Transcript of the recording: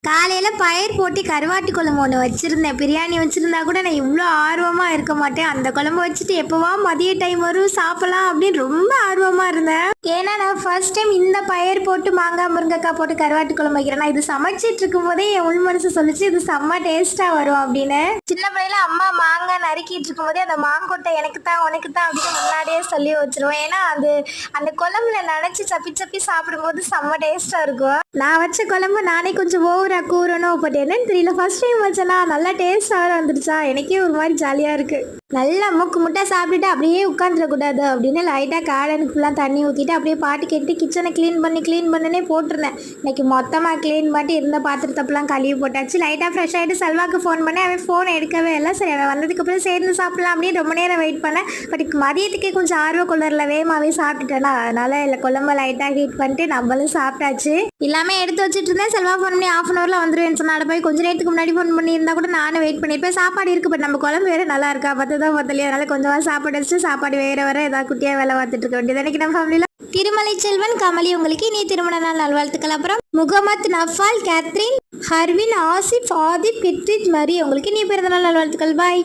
காலையில் பயிர் போட்டு கருவாட்டு குழம்பு ஒன்று வச்சுருந்தேன். பிரியாணி வச்சுருந்தா கூட நான் இவ்வளோ ஆர்வமாக இருக்க மாட்டேன். அந்த குழம்பு வச்சுட்டு எப்போவா மதிய டைம் வரும் சாப்பிடலாம் அப்படின்னு ரொம்ப ஆர்வமாக இருந்தேன். ஏன்னா நான் ஃபர்ஸ்ட் டைம் இந்த பயிர் போட்டு மாங்காய் முருங்கைக்காய் போட்டு கருவாட்டு குழம்பு வைக்கிறேன். நான் இது சமைச்சிட்டு இருக்கும் போதே என் உள் மனசு சொல்லிச்சு இது செம்ம டேஸ்ட்டாக வரும் அப்படின்னு. சின்ன பிள்ளையில அம்மா மாங்காய் நறுக்கிட்டு இருக்கும் போதே அந்த மாங்கொட்டை எனக்கு தான் உனக்கு தான் அப்படின்னு முன்னாடியே சொல்லி வச்சிருவேன். ஏன்னா அந்த குழம்புல நினச்சி சப்பி சப்பி சாப்பிடும்போது செம்ம டேஸ்ட்டாக இருக்கும். நான் வச்ச குழம்பு நானே கொஞ்சம் ஓவராக கூறணும், பட் என்னன்னு தெரியல, ஃபர்ஸ்ட் டைம் வச்சேன்னா நல்லா டேஸ்டாக வந்துடுச்சா, எனக்கே ஒரு மாதிரி ஜாலியாக இருக்குது. நல்லா மூக்கு முட்டை சாப்பிட்டுட்டு அப்படியே உட்காந்துடக்கூடாது அப்படின்னு லைட்டாக கார்டனுக்கு ஃபுல்லாக தண்ணி ஊற்றிட்டு அப்படியே பாட்டு கேட்டு கிச்சனை க்ளீன் பண்ணுனே போட்டிருந்தேன். இன்னைக்கு மொத்தமாக க்ளீன் பண்ணிட்டு இருந்த பாத்திரத்தப்பெல்லாம் கழுவி போட்டாச்சு. லைட்டாக ஃப்ரெஷ் ஆகிட்டு செல்வாக்கு ஃபோன் பண்ணேன். அவன் ஃபோன் எடுக்கவே இல்லை. சரி அவன் வந்ததுக்கப்புறம் சேர்ந்து சாப்பிட்லாம் அப்படின்னு ரொம்ப நேரம் வெயிட் பண்ணேன். பட் மதியத்துக்கே கொஞ்சம் ஆர்வ கொள்ளரில் வேகமாகவே சாப்பிட்டுட்டேன்னா அதனால் இல்லை குழம்பு லைட்டாக ஹீட் பண்ணிட்டு நம்மளும் சாப்பிட்டாச்சு. எல்லாமே எடுத்து வச்சுட்டு இருந்தேன். செல்வா ஃபோன் பண்ணி 1/2 hourல வந்துடுவேன்னு சொன்னால போய் கொஞ்சம் நேரத்துக்கு முன்னாடி ஃபோன் பண்ணியிருந்தா கூட நானும் வெயிட் பண்ணியிருப்பேன். சாப்பாடு இருக்குது, பட் நம்ம குழம்பு வேறு நல்லா இருக்கா தான் பத்தலையே, அதனால கொஞ்சமாக சாப்பாடு வச்சு சாப்பாடு வேற ஏதாவது குட்டியாக வேலை பார்த்துட்டு இருக்க வேண்டியது. எனக்கு நம்ம ஃபேமிலியில் திருமலை செல்வன் கமலி உங்களுக்கு இனி திருமண நாள் நல்வாழ்த்துக்கள். அப்புறம் முகமது நஃபால், கேத்ரின், ஹர்வின், ஆசிப், ஆதிப், பிட்ரித், மரி உங்களுக்கு இனி பிறந்த நாள் நல்வாழ்த்துக்கள். பாய்.